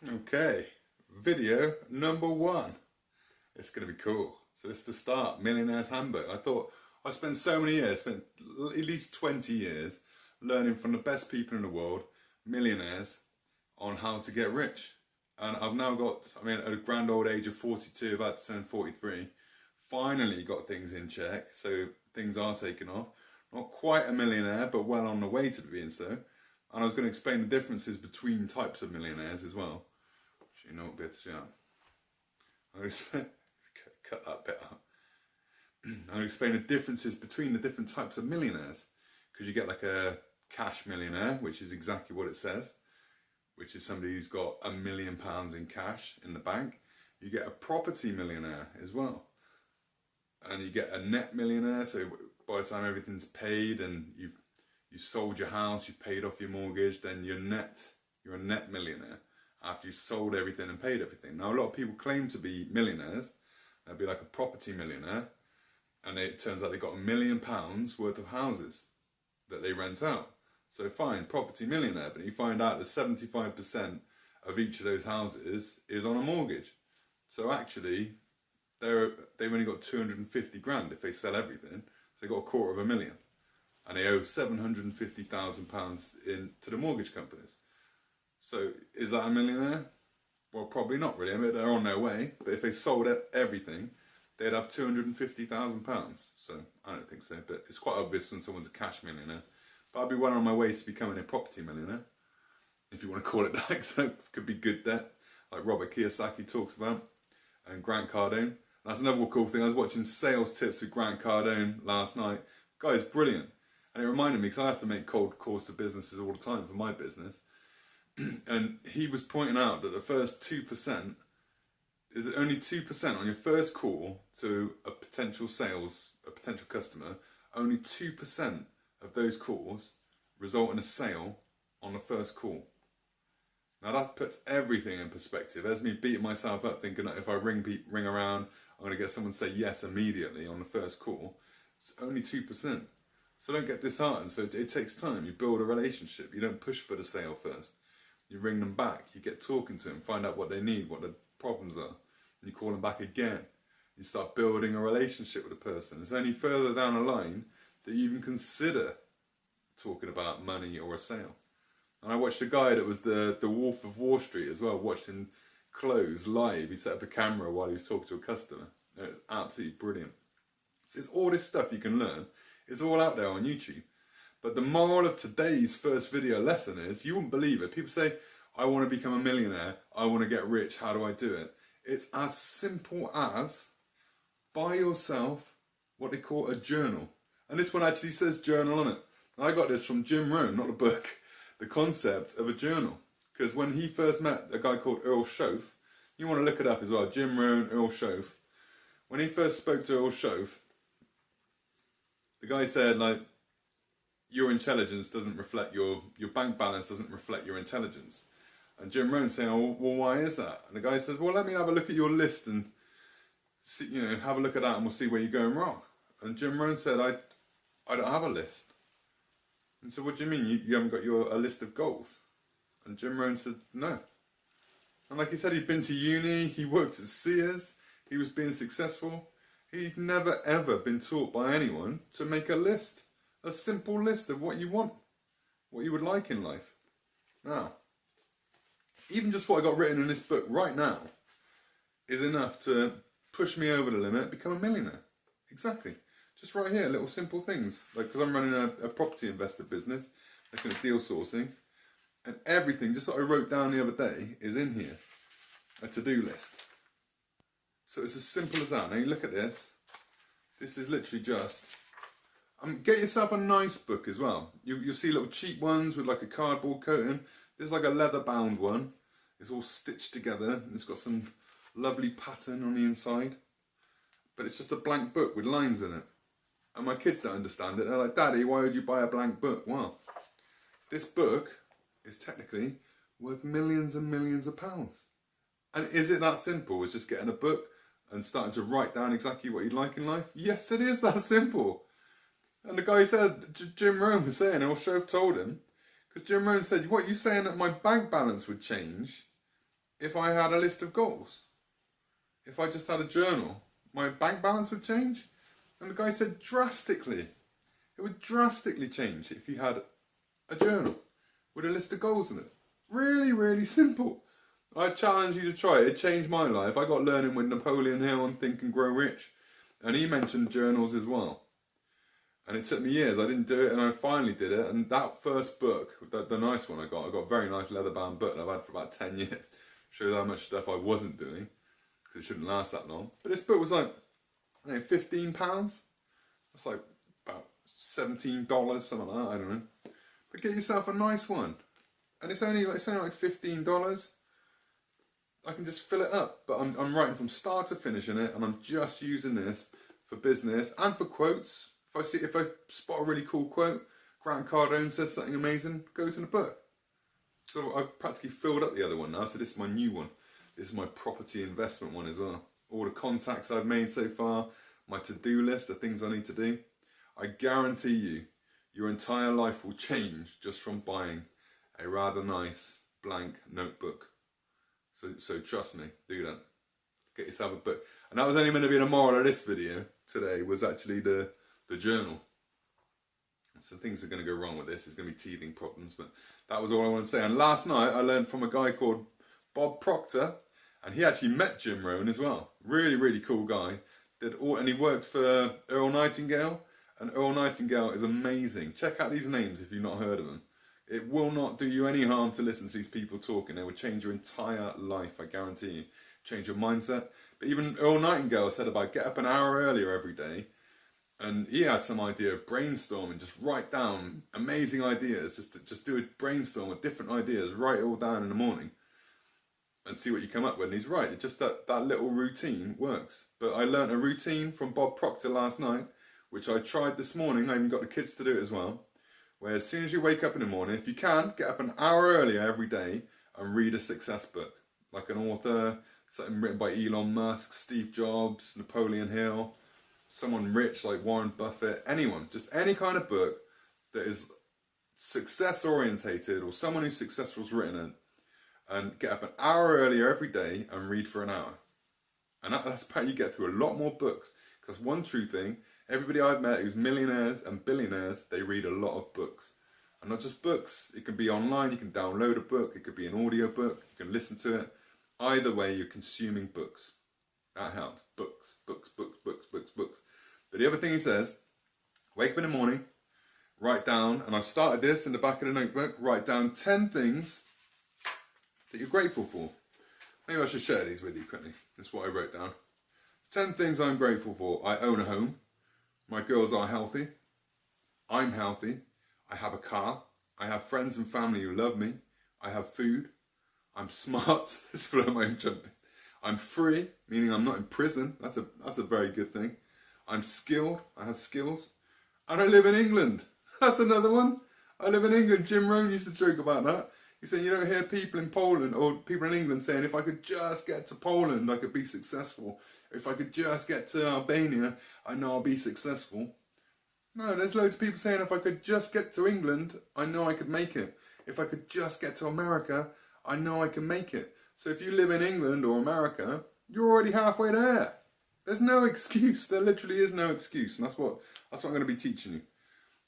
Okay, video number one. It's going to be cool. So this is the start, Millionaire's Handbook. I thought, I spent so many years, spent at least 20 years learning from the best people in the world, millionaires, on how to get rich. And I've now got, at a grand old age of 42, about to turn 43, finally got things in check. So things are taking off. Not quite a millionaire, but well on the way to being so. And I was going to explain the differences between types of millionaires as well. You know what bits, yeah. I'm going to cut that bit out. I'm going to explain the differences between the different types of millionaires. Because you get like a cash millionaire, which is exactly what it says, which is somebody who's got £1 million in cash in the bank. You get a property millionaire as well. And you get a net millionaire, so by the time everything's paid and you've sold your house, you've paid off your mortgage, then you're a net millionaire after you've sold everything and paid everything. Now, a lot of people claim to be millionaires. They'll be like a property millionaire, and it turns out they've got £1 million worth of houses that they rent out. So fine, property millionaire, but you find out that 75% of each of those houses is on a mortgage. So actually, they've only got 250 grand if they sell everything. So they've got £250,000. And they owe £750,000 to the mortgage companies. So is that a millionaire? Well, probably not really. They're on their way. But if they sold everything, they'd have £250,000. So I don't think so. But it's quite obvious when someone's a cash millionaire. But I'd be well on my way to becoming a property millionaire, if you want to call it that. So it could be good debt, like Robert Kiyosaki talks about, and Grant Cardone. And that's another cool thing. I was watching sales tips with Grant Cardone last night. Guy's brilliant. And it reminded me, because I have to make cold calls to businesses all the time for my business. And he was pointing out that the first 2%, is it only 2% on your first call to a potential customer, only 2% of those calls result in a sale on the first call. Now that puts everything in perspective. There's me beating myself up thinking that if I ring around, I'm going to get someone to say yes immediately on the first call. It's only 2%. So don't get disheartened. So it takes time. You build a relationship. You don't push for the sale first. You ring them back. You get talking to them, find out what they need, what the problems are. And you call them back again. You start building a relationship with the person. It's only further down the line that you even consider talking about money or a sale. And I watched a guy that was the Wolf of Wall Street as well, watched him close live. He set up a camera while he was talking to a customer. It was absolutely brilliant. So it's all this stuff you can learn. It's all out there on YouTube. But the moral of today's first video lesson is, you wouldn't believe it. People say, I want to become a millionaire. I want to get rich. How do I do it? It's as simple as buy yourself what they call a journal. And this one actually says journal on it. I got this from Jim Rohn, not a book. The concept of a journal. Because when he first met a guy called Earl Shoaff, you want to look it up as well, Jim Rohn, Earl Shoaff. When he first spoke to Earl Shoaff, the guy said, like, your intelligence doesn't reflect your bank balance doesn't reflect your intelligence. And Jim Rohn's saying, oh, well, why is that? And the guy says, well, let me have a look at your list and see, have a look at that and we'll see where you're going wrong. And Jim Rohn said, I don't have a list. And so what do you mean you haven't got a list of goals? And Jim Rohn said, no. And like he said, he'd been to uni, he worked at Sears, he was being successful. He'd never ever been taught by anyone to make a list. A simple list of what you want, what you would like in life. Now, even just what I got written in this book right now is enough to push me over the limit, become a millionaire. Exactly. Just right here, little simple things. Like, because I'm running a property investor business, looking at deal sourcing, and everything, just like I wrote down the other day, is in here. A to-do list. So it's as simple as that. Now you look at this. This is literally just... get yourself a nice book as well. You'll see little cheap ones with like a cardboard coating. There's like a leather bound one. It's all stitched together. And it's got some lovely pattern on the inside. But it's just a blank book with lines in it. And my kids don't understand it. They're like, Daddy, why would you buy a blank book? Well, this book is technically worth millions and millions of pounds. And is it that simple? It's just getting a book and starting to write down exactly what you'd like in life? Yes, it is that simple. And the guy said, Jim Rohn was saying, Earl Shoaff told him, because Jim Rohn said, what, you saying that my bank balance would change if I had a list of goals. If I just had a journal, my bank balance would change. And the guy said drastically. It would drastically change if you had a journal with a list of goals in it. Really, really simple. I challenge you to try it. It changed my life. I got learning with Napoleon Hill on Think and Grow Rich. And he mentioned journals as well. And it took me years. I didn't do it, and I finally did it. And that first book, the nice one I got a very nice leather-bound book that I've had for about 10 years. Shows how much stuff I wasn't doing, because it shouldn't last that long. But this book was like, I don't know, £15. That's like about $17, something like that, I don't know. But get yourself a nice one. And it's only like $15. I can just fill it up. But I'm writing from start to finish in it, and I'm just using this for business and for quotes. If I spot a really cool quote, Grant Cardone says something amazing, goes in the book. So I've practically filled up the other one now, so this is my new one. This is my property investment one as well. All the contacts I've made so far, my to-do list, the things I need to do. I guarantee you, your entire life will change just from buying a rather nice blank notebook. So trust me, do that. Get yourself a book. And that was only meant to be the moral of this video today, was actually the journal. So things are going to go wrong with this. There's going to be teething problems, but that was all I want to say. And last night I learned from a guy called Bob Proctor, and he actually met Jim Rohn as well. Really, really cool guy. And he worked for Earl Nightingale, and Earl Nightingale is amazing. Check out these names if you've not heard of them. It will not do you any harm to listen to these people talking. They will change your entire life, I guarantee you. Change your mindset. But even Earl Nightingale said about get up an hour earlier every day. And he had some idea of brainstorming, just write down amazing ideas, just do a brainstorm of different ideas, write it all down in the morning and see what you come up with. And he's right, it's just that little routine works. But I learnt a routine from Bob Proctor last night, which I tried this morning. I even got the kids to do it as well, where as soon as you wake up in the morning, if you can, get up an hour earlier every day and read a success book, like an author, something written by Elon Musk, Steve Jobs, Napoleon Hill, someone rich like Warren Buffett, anyone, just any kind of book that is success orientated or someone who's successful has written it, and get up an hour earlier every day and read for an hour. And that's how you get through a lot more books. Because one true thing, everybody I've met who's millionaires and billionaires, they read a lot of books. And not just books, it can be online, you can download a book, it could be an audio book, you can listen to it. Either way, you're consuming books. That helps. Books, books, books, books, books, books. But the other thing he says, wake up in the morning, write down, and I've started this in the back of the notebook, write down 10 things that you're grateful for. Maybe I should share these with you quickly. That's what I wrote down. 10 things I'm grateful for. I own a home. My girls are healthy. I'm healthy. I have a car. I have friends and family who love me. I have food. I'm smart. It's full of my own jumping. I'm free, meaning I'm not in prison. That's a very good thing. I'm skilled. I have skills. And I live in England. That's another one. I live in England. Jim Rohn used to joke about that. He said, you don't hear people in Poland or people in England saying, if I could just get to Poland, I could be successful. If I could just get to Albania, I know I'll be successful. No, there's loads of people saying, if I could just get to England, I know I could make it. If I could just get to America, I know I can make it. So if you live in England or America, you're already halfway there. There's no excuse. There literally is no excuse. And that's what I'm going to be teaching you.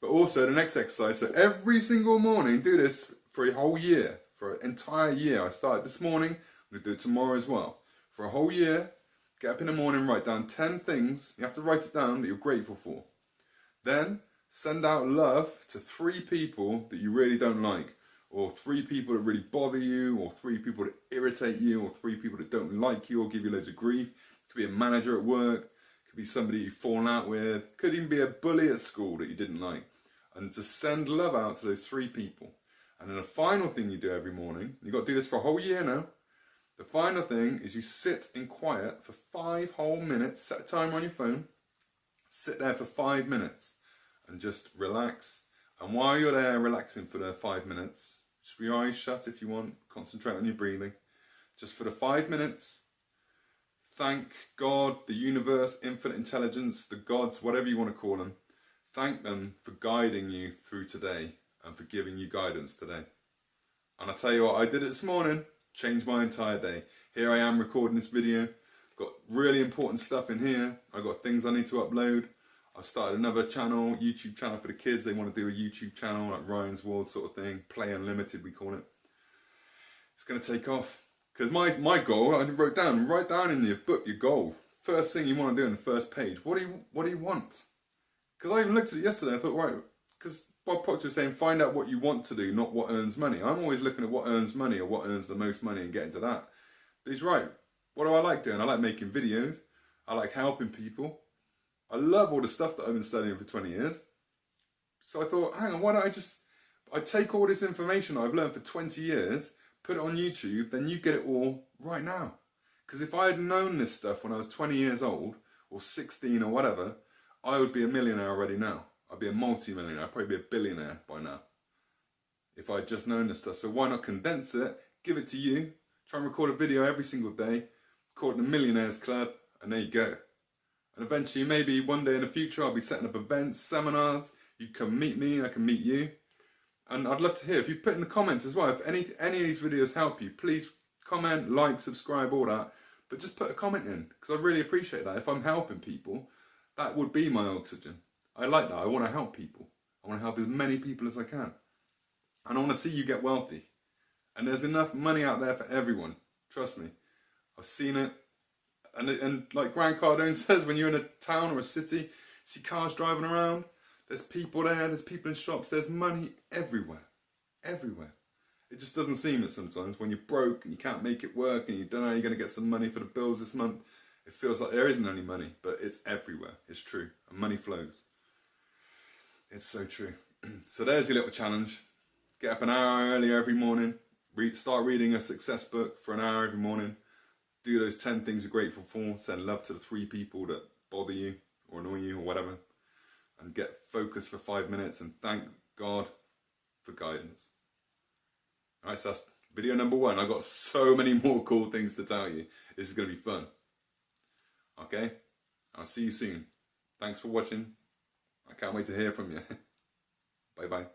But also the next exercise, so every single morning, do this for a whole year, for an entire year. I started this morning, I'm going to do it tomorrow as well. For a whole year, get up in the morning, write down 10 things, you have to write it down, that you're grateful for. Then send out love to 3 people that you really don't like, or 3 people that really bother you, or 3 people that irritate you, or 3 people that don't like you or give you loads of grief. It could be a manager at work, it could be somebody you've fallen out with, it could even be a bully at school that you didn't like. And just send love out to those 3 people. And then the final thing you do every morning, you've got to do this for a whole year now. The final thing is you sit in quiet for 5 whole minutes, set a timer on your phone, sit there for 5 minutes and just relax. And while you're there relaxing for the 5 minutes, just your eyes shut if you want, concentrate on your breathing. Just for the 5 minutes, thank God, the universe, infinite intelligence, the gods, whatever you want to call them. Thank them for guiding you through today and for giving you guidance today. And I tell you what, I did it this morning. Changed my entire day. Here I am recording this video. Got really important stuff in here. I've got things I need to upload. I've started another channel, YouTube channel for the kids. They want to do a YouTube channel, like Ryan's World sort of thing. Play Unlimited, we call it. It's going to take off. Because my goal, I wrote down, write down in your book your goal. First thing you want to do on the first page. What do you want? Because I even looked at it yesterday. I thought, right, because Bob Proctor was saying, find out what you want to do, not what earns money. I'm always looking at what earns money or what earns the most money and getting to that. But he's right. What do I like doing? I like making videos. I like helping people. I love all the stuff that I've been studying for 20 years. So I thought, hang on, why don't I take all this information I've learned for 20 years, put it on YouTube, then you get it all right now. Because if I had known this stuff when I was 20 years old, or 16 or whatever, I would be a millionaire already now. I'd be a multi-millionaire. I'd probably be a billionaire by now. If I'd just known this stuff. So why not condense it, give it to you, try and record a video every single day, call it the Millionaires Club, and there you go. And eventually, maybe one day in the future, I'll be setting up events, seminars. You can meet me, I can meet you. And I'd love to hear, if you put in the comments as well, if any of these videos help you, please comment, like, subscribe, all that. But just put a comment in, because I really appreciate that. If I'm helping people, that would be my oxygen. I like that. I want to help people. I want to help as many people as I can. And I want to see you get wealthy. And there's enough money out there for everyone. Trust me. I've seen it. And like Grant Cardone says, when you're in a town or a city, see cars driving around, there's people there, there's people in shops, there's money everywhere. Everywhere. It just doesn't seem it sometimes. When you're broke and you can't make it work and you don't know how you're going to get some money for the bills this month, it feels like there isn't any money, but it's everywhere. It's true. And money flows. It's so true. So there's your little challenge. Get up an hour earlier every morning. Start reading a success book for an hour every morning. Do those 10 things you're grateful for. Send love to the 3 people that bother you or annoy you or whatever. And get focused for 5 minutes and thank God for guidance. Alright, so that's video number 1. I've got so many more cool things to tell you. This is going to be fun. Okay? I'll see you soon. Thanks for watching. I can't wait to hear from you. Bye bye.